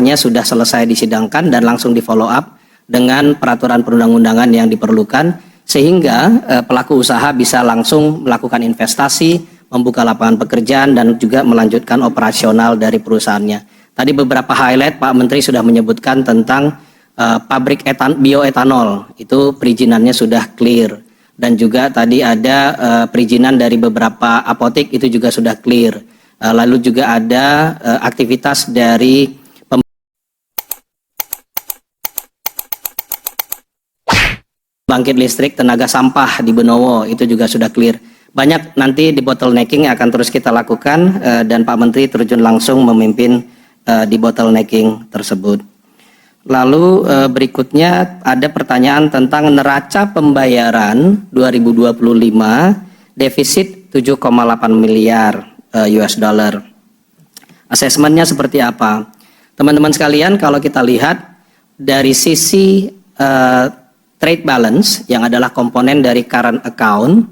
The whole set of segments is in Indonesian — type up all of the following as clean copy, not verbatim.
setelahnya sudah selesai disidangkan dan langsung di follow up dengan peraturan perundang-undangan yang diperlukan, sehingga pelaku usaha bisa langsung melakukan investasi, membuka lapangan pekerjaan, dan juga melanjutkan operasional dari perusahaannya. Tadi beberapa highlight Pak Menteri sudah menyebutkan tentang pabrik bioetanol, itu perizinannya sudah clear. Dan juga tadi ada perizinan dari beberapa apotek, itu juga sudah clear. Lalu juga ada aktivitas dari pembangkit listrik tenaga sampah di Benowo, itu juga sudah clear. Banyak nanti di bottlenecking akan terus kita lakukan, dan Pak Menteri terjun langsung memimpin di bottlenecking tersebut. Lalu berikutnya ada pertanyaan tentang neraca pembayaran 2025 defisit 7,8 miliar US dollar. Asesmennya seperti apa? Teman-teman sekalian, kalau kita lihat dari sisi trade balance yang adalah komponen dari current account,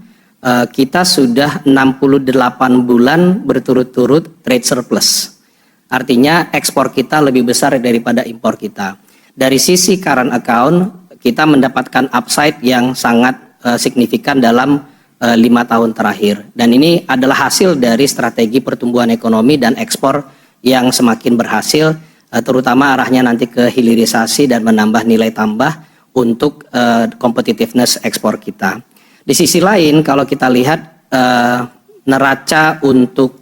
kita sudah 68 bulan berturut-turut trade surplus. Artinya ekspor kita lebih besar daripada impor kita. Dari sisi current account, kita mendapatkan upside yang sangat signifikan dalam 5 tahun terakhir. Dan ini adalah hasil dari strategi pertumbuhan ekonomi dan ekspor yang semakin berhasil, terutama arahnya nanti ke hilirisasi dan menambah nilai tambah untuk competitiveness ekspor kita. Di sisi lain, kalau kita lihat neraca untuk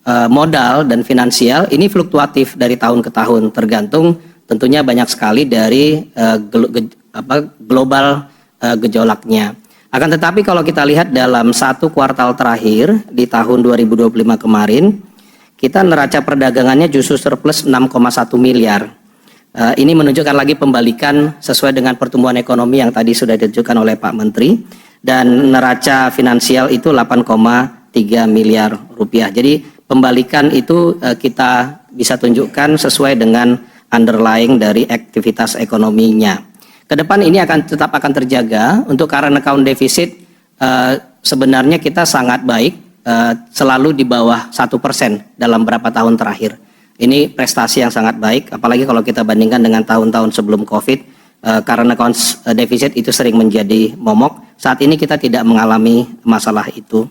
modal dan finansial ini fluktuatif dari tahun ke tahun, tergantung tentunya banyak sekali dari global gejolaknya. Akan tetapi kalau kita lihat dalam satu kuartal terakhir di tahun 2025 kemarin, kita neraca perdagangannya justru surplus 6,1 miliar. Ini menunjukkan lagi pembalikan sesuai dengan pertumbuhan ekonomi yang tadi sudah ditunjukkan oleh Pak Menteri, dan neraca finansial itu 8,3 miliar rupiah. Jadi pembalikan itu kita bisa tunjukkan sesuai dengan underlying dari aktivitas ekonominya. Kedepan ini tetap akan terjaga. Untuk current account deficit sebenarnya kita sangat baik, selalu di bawah 1% dalam beberapa tahun terakhir. Ini prestasi yang sangat baik, apalagi kalau kita bandingkan dengan tahun-tahun sebelum COVID. Current account deficit itu sering menjadi momok. Saat ini kita tidak mengalami masalah itu.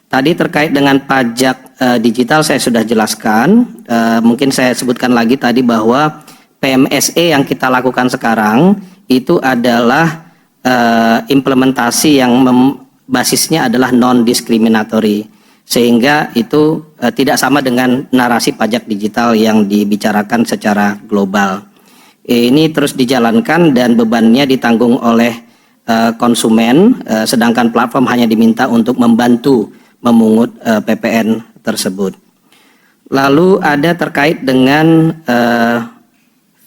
Tadi terkait dengan pajak digital saya sudah jelaskan, mungkin saya sebutkan lagi tadi bahwa PMSE yang kita lakukan sekarang itu adalah implementasi yang basisnya adalah non-discriminatory, sehingga itu tidak sama dengan narasi pajak digital yang dibicarakan secara global. Ini terus dijalankan dan bebannya ditanggung oleh konsumen, sedangkan platform hanya diminta untuk membantu memungut PPN tersebut. Lalu ada terkait dengan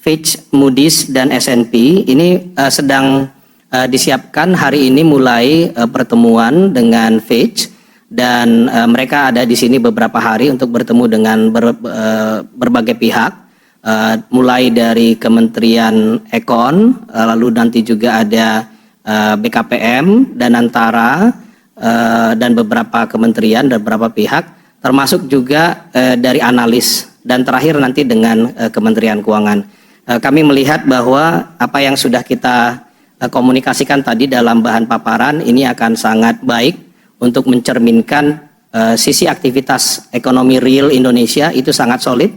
Fitch, Moody's, dan S&P. Ini sedang disiapkan hari ini mulai pertemuan dengan Fitch, dan mereka ada di sini beberapa hari untuk bertemu dengan berbagai pihak, mulai dari Kementerian Ekon, lalu nanti juga ada BKPM, Danantara, dan beberapa kementerian dan beberapa pihak, termasuk juga dari analis, dan terakhir nanti dengan Kementerian Keuangan. Kami melihat bahwa apa yang sudah kita komunikasikan tadi dalam bahan paparan ini akan sangat baik untuk mencerminkan sisi aktivitas ekonomi real Indonesia itu sangat solid,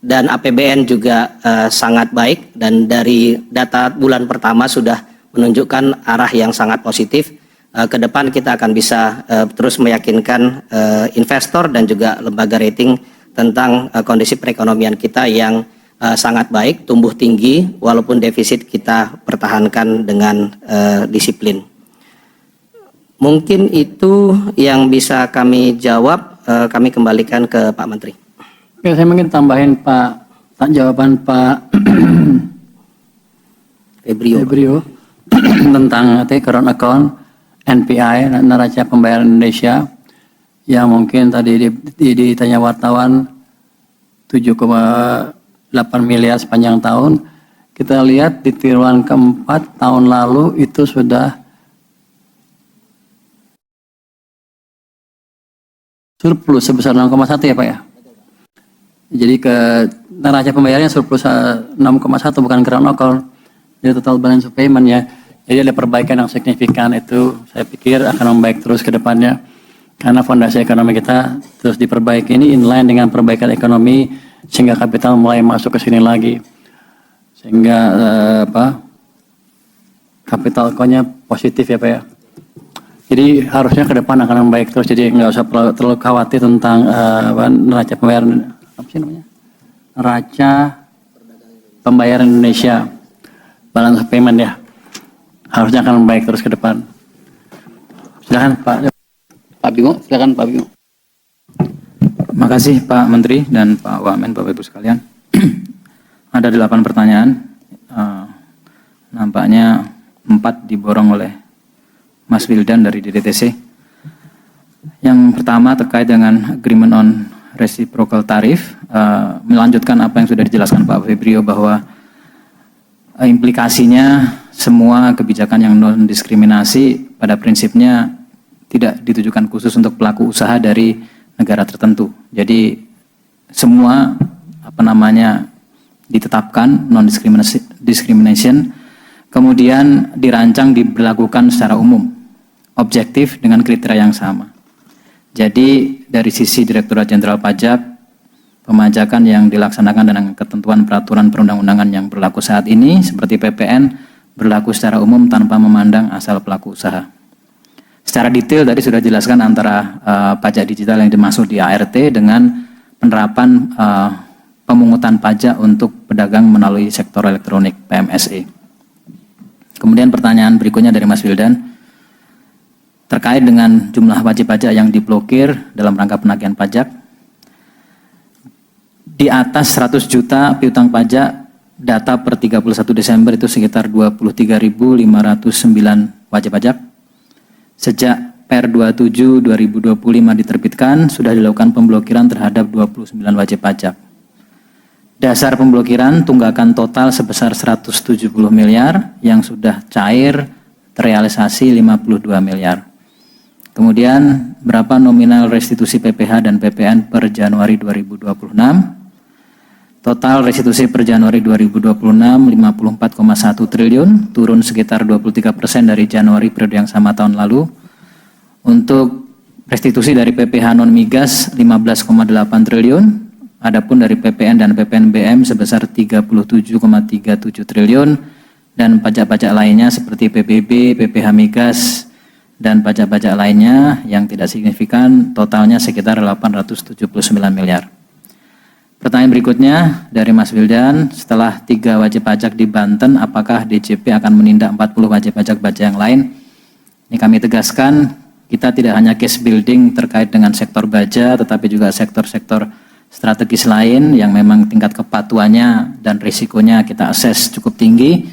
dan APBN juga sangat baik, dan dari data bulan pertama sudah menunjukkan arah yang sangat positif. Ke depan kita akan bisa terus meyakinkan investor dan juga lembaga rating tentang kondisi perekonomian kita yang sangat baik, tumbuh tinggi, walaupun defisit kita pertahankan dengan disiplin. Mungkin itu yang bisa kami jawab, kami kembalikan ke Pak Menteri. Oke, saya mungkin tambahin jawaban Pak Febrio tentang current account, NPI, neraca pembayaran Indonesia, yang mungkin tadi ditanya wartawan 7,8 miliar sepanjang tahun. Kita lihat di triwulan keempat tahun lalu itu sudah surplus sebesar 0,1 ya Pak ya. Jadi ke neraca pembayarannya surplus 6,1 bukan ground local dari total balance of payment ya. Jadi ada perbaikan yang signifikan, itu saya pikir akan membaik terus ke depannya. Karena fondasi ekonomi kita terus diperbaiki, ini inline dengan perbaikan ekonomi sehingga kapital mulai masuk ke sini lagi. Sehingga kapital core-nya positif ya Pak ya. Jadi harusnya ke depan akan membaik terus, jadi nggak usah terlalu khawatir tentang neraca pembayaran, apa sih namanya? Neraca pembayaran Indonesia, balance of payment ya. Harusnya akan membaik terus ke depan. Silakan Pak Bimo, silakan Pak Bimo. Terima kasih Pak Menteri dan Pak Wamen, Bapak Ibu sekalian. Ada 8 pertanyaan, nampaknya 4 diborong oleh Mas Wildan dari DDTC. Yang pertama terkait dengan agreement on reciprocal tariff, melanjutkan apa yang sudah dijelaskan Pak Febrio bahwa implikasinya semua kebijakan yang non diskriminasi pada prinsipnya tidak ditujukan khusus untuk pelaku usaha dari negara tertentu. Jadi semua ditetapkan non discrimination, kemudian dirancang diberlakukan secara umum, objektif dengan kriteria yang sama. Jadi dari sisi Direktorat Jenderal Pajak, pemajakan yang dilaksanakan dengan ketentuan peraturan perundang-undangan yang berlaku saat ini seperti PPN berlaku secara umum tanpa memandang asal pelaku usaha. Secara detail tadi sudah dijelaskan antara pajak digital yang dimaksud di ART dengan penerapan pemungutan pajak untuk pedagang melalui sektor elektronik PMSE. Kemudian pertanyaan berikutnya dari Mas Wildan terkait dengan jumlah wajib pajak yang diblokir dalam rangka penagihan pajak. Di atas 100 juta piutang pajak, data per 31 Desember itu sekitar 23.509 wajib pajak. Sejak Per 27 2025 diterbitkan, sudah dilakukan pemblokiran terhadap 29 wajib pajak. Dasar pemblokiran tunggakan total sebesar 170 miliar yang sudah cair terrealisasi 52 miliar. Kemudian berapa nominal restitusi PPh dan PPN per Januari 2026? Total restitusi per Januari 2026 54,1 triliun, turun sekitar 23% dari Januari periode yang sama tahun lalu. Untuk restitusi dari PPh non migas 15,8 triliun, adapun dari PPN dan PPNBM sebesar 37,37 triliun, dan pajak-pajak lainnya seperti PBB, PPh migas, dan pajak-pajak lainnya yang tidak signifikan totalnya sekitar 879 miliar. Pertanyaan berikutnya dari Mas Wildan, setelah 3 wajib pajak di Banten, apakah DJP akan menindak 40 wajib pajak yang lain? Ini kami tegaskan, kita tidak hanya case building terkait dengan sektor baja, tetapi juga sektor-sektor strategis lain yang memang tingkat kepatuhannya dan risikonya kita assess cukup tinggi.